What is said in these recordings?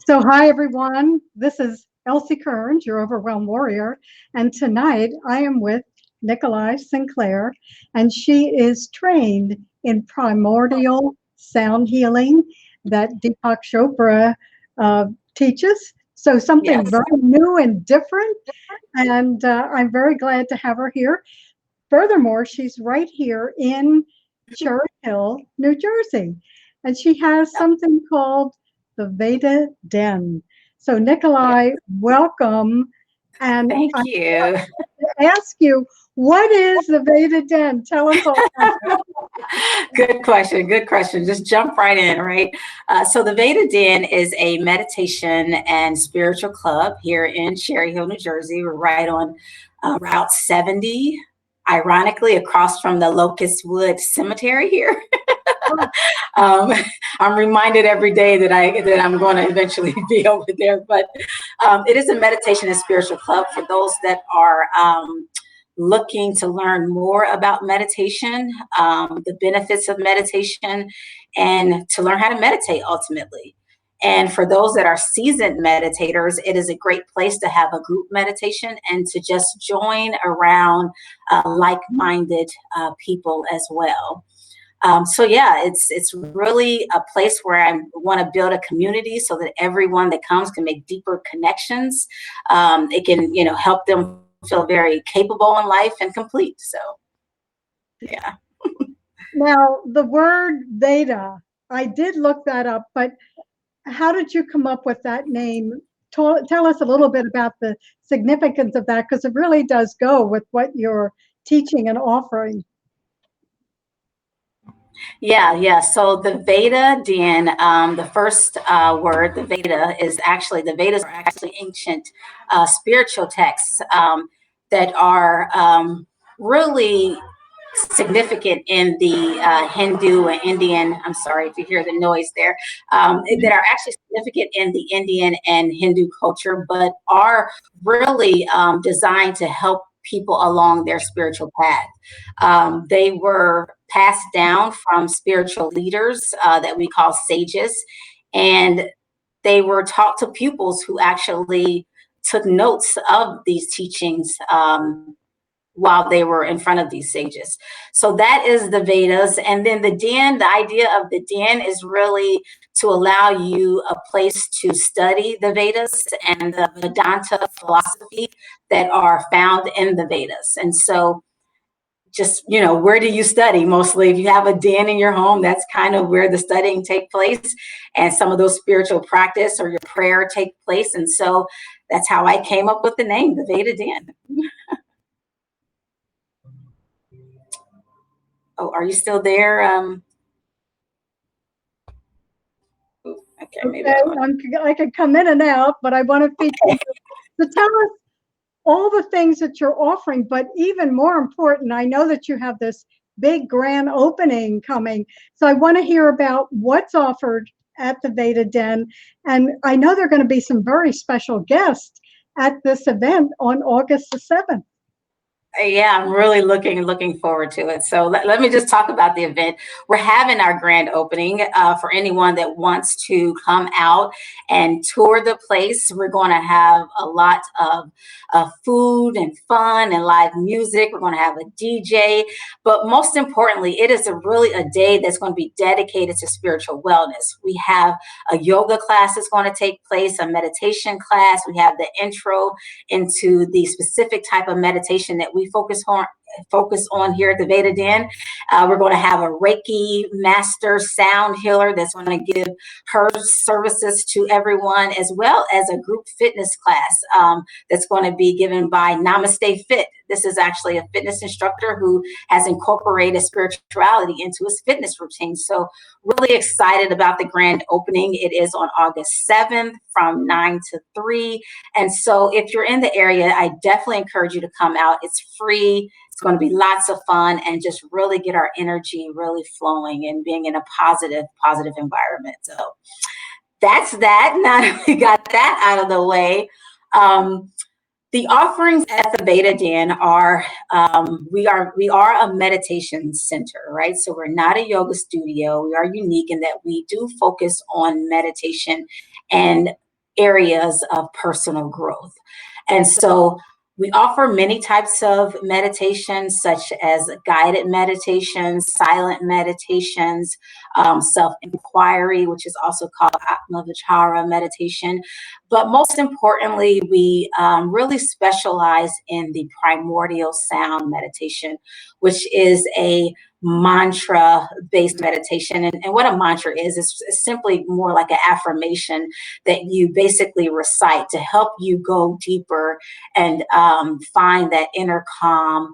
So, hi everyone. This is Elsie Kerns, your Overwhelm warrior, and tonight I am with Nikolai Sinclair, and she is trained in primordial sound healing that Deepak Chopra uh, teaches. So, something Yes. very new and different, and I'm very glad to have her here. Furthermore, she's right here in Cherry Hill, New Jersey, and she has something called the Veda Den. So, Yeah. Nikolai, welcome. And Thank I you. ask you, what is the Veda Den? Tell us all about it. Good question. Good question. Just jump right in, right? So the Veda Den is a meditation and spiritual club here in Cherry Hill, New Jersey. We're right on Route 70, ironically, across from the Locust Wood Cemetery here. um, I'm reminded every day that I'm going to eventually be over there. But it is a meditation and spiritual club for those that are looking to learn more about meditation, the benefits of meditation, and to learn how to meditate ultimately. And for those that are seasoned meditators, it is a great place to have a group meditation and to just join around like-minded people as well. So yeah, it's really a place where I want to build a community so that everyone that comes can make deeper connections. It can, help them feel very capable in life and complete. So yeah. Now, the word Veda, I did look that up, but how did you come up with that name? Tell us a little bit about the significance of that, because it really does go with what you're teaching and offering. Yeah. So the Veda Den, the first word, the Veda, is actually the Vedas are actually ancient spiritual texts that are really significant in the Hindu and Indian. I'm sorry if you hear the noise there. That are actually significant in the Indian and Hindu culture, but are really designed to help people along their spiritual path. They were passed down from spiritual leaders that we call sages, and they were taught to pupils who actually took notes of these teachings while they were in front of these sages. So that is the Vedas. And then the Den, the idea of the Den is really to allow you a place to study the Vedas and the Vedanta philosophy that are found in the Vedas. And so just, where do you study? Mostly if you have a den in your home, that's kind of where the studying take place, and some of those spiritual practice or your prayer take place. And so that's how I came up with the name, the Veda Den. Oh, are you still there? Okay, maybe Okay, that one. I could come in and out, but I want to feature you. So tell us all the things that you're offering, but even more important, I know that you have this big grand opening coming. So I want to hear about what's offered at the Veda Den. And I know there are going to be some very special guests at this event on August the 7th. Yeah, I'm really looking forward to it. So let me just talk about the event. We're having our grand opening for anyone that wants to come out and tour the place. We're going to have a lot of food and fun and live music. We're going to have a DJ, but most importantly, it is really a day that's going to be dedicated to spiritual wellness. We have a yoga class that's going to take place, a meditation class. We have the intro into the specific type of meditation that we focus on here at the Veda Den. We're going to have a Reiki master sound healer that's going to give her services to everyone, as well as a group fitness class that's going to be given by Namaste Fit. This is actually a fitness instructor who has incorporated spirituality into his fitness routine. So really excited about the grand opening. It is on August 7th from 9 to 3. And so if you're in the area, I definitely encourage you to come out. It's free. It's going to be lots of fun, and just really get our energy really flowing and being in a positive environment. So that's that. Now that we got that out of the way, the offerings at the Veda Den are we are a meditation center, right? So we're not a yoga studio. We are unique in that we do focus on meditation and areas of personal growth. And so we offer many types of meditations, such as guided meditations, silent meditations, self-inquiry, which is also called Atma Vichara meditation. But most importantly, we really specialize in the primordial sound meditation, which is a mantra-based meditation. And what a mantra is simply more like an affirmation that you basically recite to help you go deeper and find that inner calm,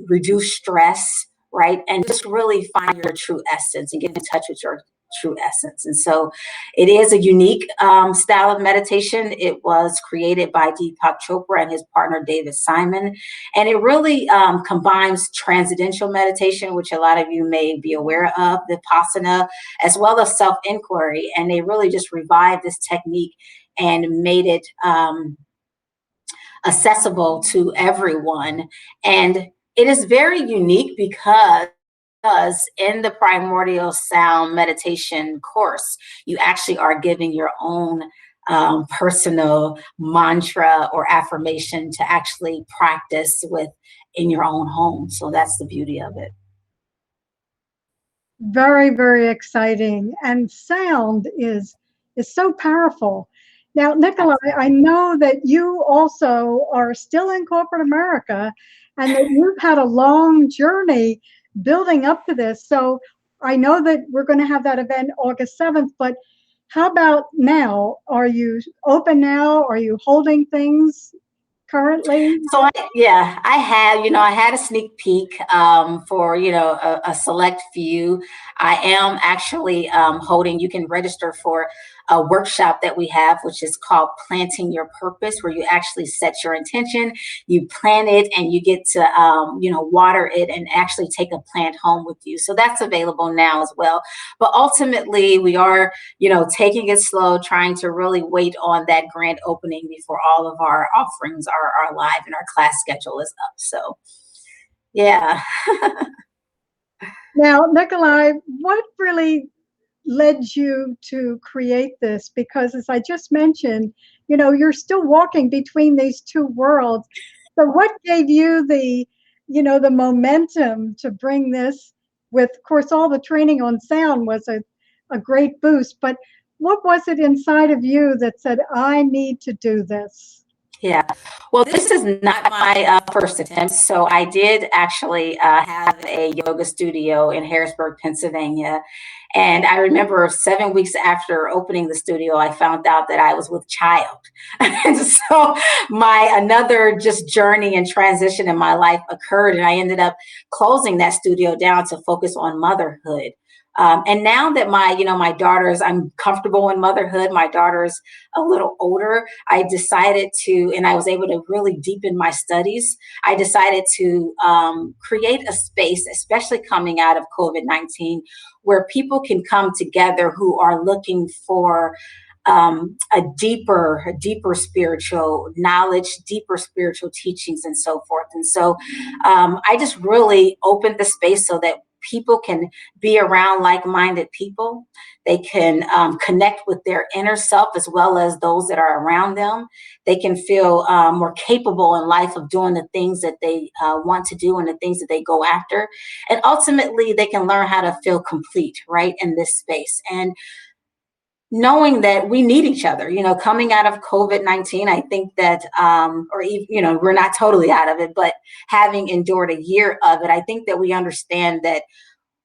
reduce stress, right? And just really find your true essence and get in touch with your true essence. And so it is a unique style of meditation. It was created by Deepak Chopra and his partner, David Simon. And it really combines transcendental meditation, which a lot of you may be aware of, Vipassana, as well as self-inquiry. And they really just revived this technique and made it accessible to everyone. And it is very unique because in the primordial sound meditation course, you actually are giving your own personal mantra or affirmation to actually practice with in your own home. So that's the beauty of it. Very, very exciting. And sound is so powerful. Now, Nikolai, I know that you also are still in corporate America and that you've had a long journey building up to this. So I know that we're going to have that event August 7th, but how about now? Are you open now? Are you holding things currently? So I have, I had a sneak peek for, a select few. I am actually holding, you can register for a workshop that we have, which is called Planting Your Purpose, where you actually set your intention, you plant it, and you get to, water it and actually take a plant home with you. So that's available now as well. But ultimately, we are, taking it slow, trying to really wait on that grand opening before all of our offerings are live and our class schedule is up. So, yeah. Now, Nikolai, what really led you to create this? Because as I just mentioned, you're still walking between these two worlds. So what gave you the momentum to bring this with, of course, all the training on sound was a great boost, but what was it inside of you that said, I need to do this? Yeah, well, this is not my first attempt. So I did actually have a yoga studio in Harrisburg, Pennsylvania. And I remember 7 weeks after opening the studio, I found out that I was with child. And so another just journey and transition in my life occurred. And I ended up closing that studio down to focus on motherhood. And now that my daughters, I'm comfortable in motherhood, my daughter's a little older, I decided to, and I was able to really deepen my studies. I decided to create a space, especially coming out of COVID-19, where people can come together who are looking for a deeper spiritual knowledge, deeper spiritual teachings, and so forth. And so I just really opened the space so that people can be around like-minded people. They can connect with their inner self as well as those that are around them. They can feel more capable in life of doing the things that they want to do and the things that they go after. And ultimately, they can learn how to feel complete, right, in this space. And knowing that we need each other, coming out of COVID-19, I think that, we're not totally out of it, but having endured a year of it, I think that we understand that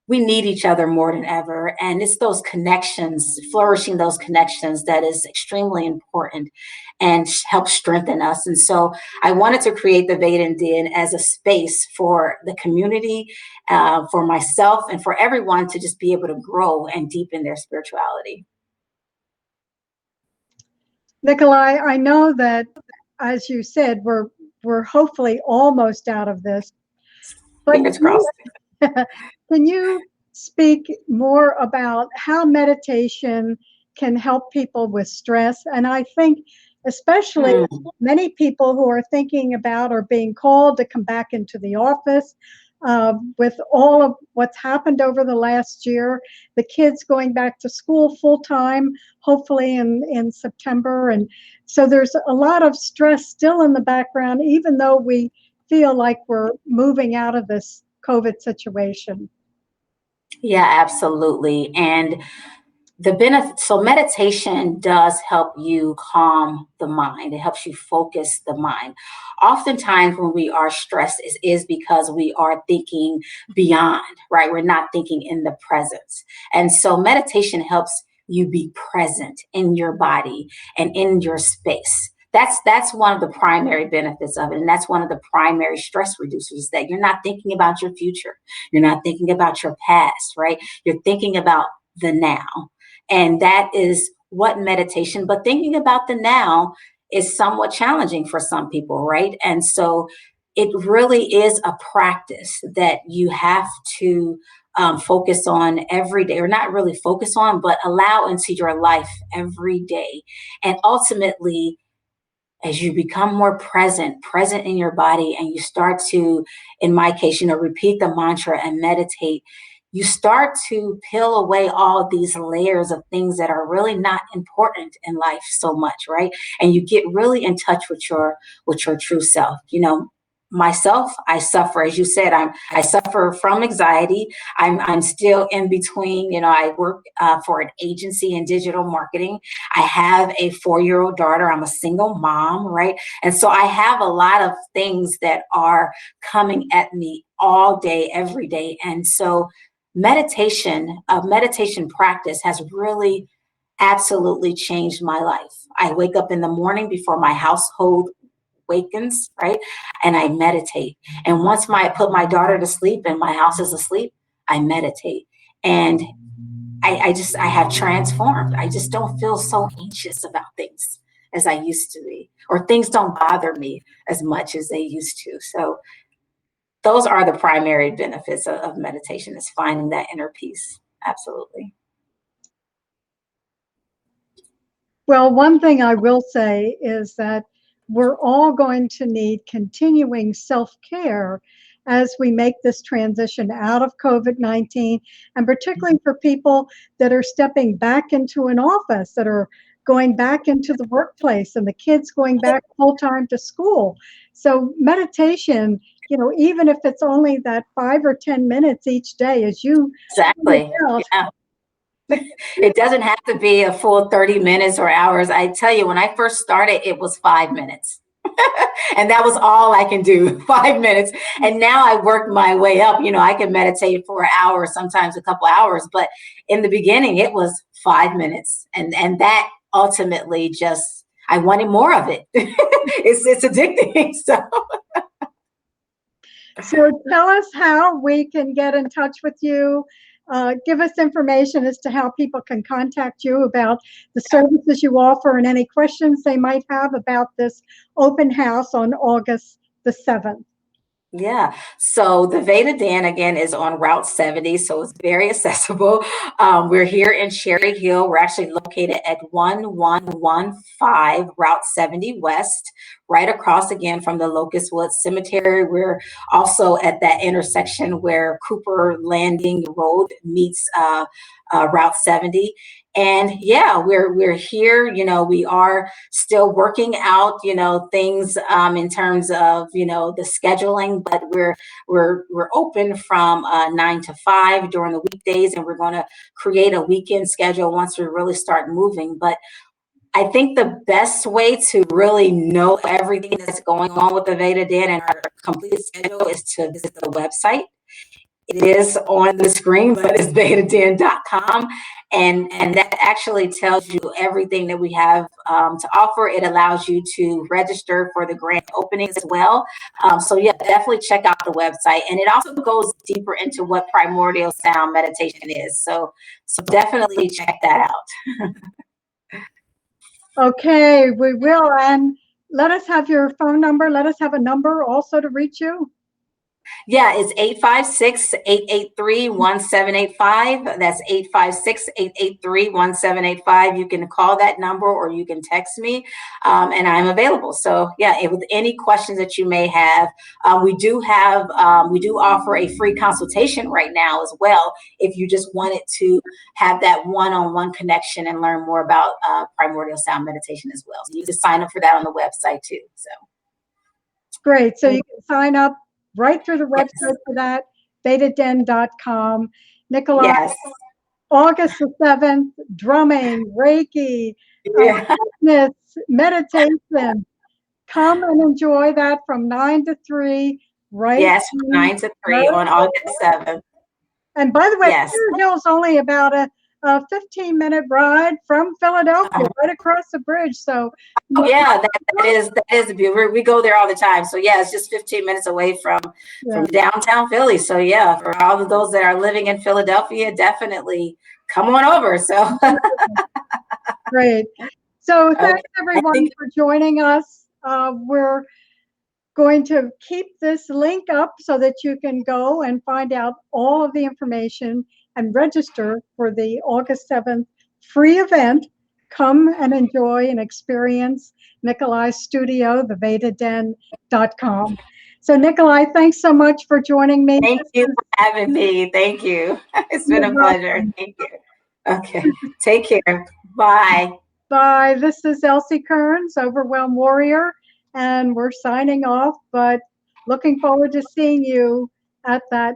we need each other more than ever. And it's those connections, flourishing those connections, that is extremely important and help strengthen us. And so I wanted to create the Veda Den as a space for the community, for myself, and for everyone to just be able to grow and deepen their spirituality. Nikolai, I know that, as you said, we're hopefully almost out of this. But fingers crossed. Can you speak more about how meditation can help people with stress? And I think especially many people who are thinking about or being called to come back into the office, with all of what's happened over the last year, the kids going back to school full time, hopefully in September. And so there's a lot of stress still in the background, even though we feel like we're moving out of this COVID situation. Yeah, absolutely. And the benefit, so meditation does help you calm the mind. It helps you focus the mind. Oftentimes when we are stressed is because we are thinking beyond, right? We're not thinking in the presence. And so meditation helps you be present in your body and in your space. That's one of the primary benefits of it. And that's one of the primary stress reducers, that you're not thinking about your future. You're not thinking about your past, right? You're thinking about the now. And that is what meditation, but thinking about the now is somewhat challenging for some people, right? And so it really is a practice that you have to focus on every day, or not really focus on, but allow into your life every day. And ultimately, as you become more present in your body, and you start to, in my case, repeat the mantra and meditate, you start to peel away all these layers of things that are really not important in life so much, right? And you get really in touch with your true self. Myself, I suffer, as you said, I suffer from anxiety. I'm still in between. I work for an agency in digital marketing. I have a 4-year-old daughter. I'm a single mom, right? And so I have a lot of things that are coming at me all day, every day. And so meditation practice has really absolutely changed my life. I wake up in the morning before my household wakens, right? And I meditate. And once I put my daughter to sleep and my house is asleep, I meditate. And I have transformed. I just don't feel so anxious about things as I used to be, or things don't bother me as much as they used to. So those are the primary benefits of meditation, is finding that inner peace. Absolutely. Well, one thing I will say is that we're all going to need continuing self-care as we make this transition out of COVID-19, and particularly for people that are stepping back into an office, that are going back into the workplace, and the kids going back full-time to school. So meditation, even if it's only that 5 or 10 minutes each day, as you Exactly. Yeah. It doesn't have to be a full 30 minutes or hours. I tell you, when I first started, it was 5 minutes. And that was all I can do, 5 minutes. And now I work my way up. I can meditate for an hour, sometimes a couple hours. But in the beginning, it was 5 minutes. And that ultimately just, I wanted more of it. It's addicting. So tell us how we can get in touch with you. Give us information as to how people can contact you about the services you offer, and any questions they might have about this open house on August the 7th. Yeah. So the Veda Den, again, is on Route 70. So it's very accessible. We're here in Cherry Hill. We're actually located at 1115 Route 70 West, right across again from the Locust Woods Cemetery. We're also at that intersection where Cooper Landing Road meets Route 70. And yeah, we're here. We are still working out, things in terms of, the scheduling, but we're open from 9 to 5 during the weekdays, and we're going to create a weekend schedule once we really start moving. But I think the best way to really know everything that's going on with the Veda Den and our complete schedule is to visit the website. It is on the screen, but it's vedaden.com. And that actually tells you everything that we have to offer. It allows you to register for the grand opening as well. So yeah, definitely check out the website. And it also goes deeper into what primordial sound meditation is. So definitely check that out. Okay, we will. And let us have your phone number. Let us have a number also to reach you. Yeah, it's 856-883-1785. That's 856-883-1785. You can call that number or you can text me, and I'm available. So yeah, with any questions that you may have, we do offer a free consultation right now as well. If you just wanted to have that one-on-one connection and learn more about primordial sound meditation as well. So you can sign up for that on the website too. So. Great. So you can sign up right through the Yes. website for that, vedaden.com. Nikolai, Yes. August the 7th, drumming, Reiki, Yeah. fitness, meditation. Come and enjoy that from 9 to 3, right? Yes, from 9 to 3 on August 7th. And by the way, Yes. Cedar Hill's only about a 15-minute ride from Philadelphia, right across the bridge. So, yeah, that is beautiful. We go there all the time. So yeah, it's just 15 minutes away from downtown Philly. So yeah, for all of those that are living in Philadelphia, definitely come on over. So great. So thanks everyone for joining us. We're going to keep this link up so that you can go and find out all of the information and register for the August 7th free event. Come and enjoy and experience Nikolai's studio, the VedaDen.com. So Nikolai, thanks so much for joining me. Thank you for having me. Thank you. It's been a pleasure. Thank you. Okay. Take care. Bye. Bye. This is Elsie Kerns, Overwhelm Warrior, and we're signing off, but looking forward to seeing you at that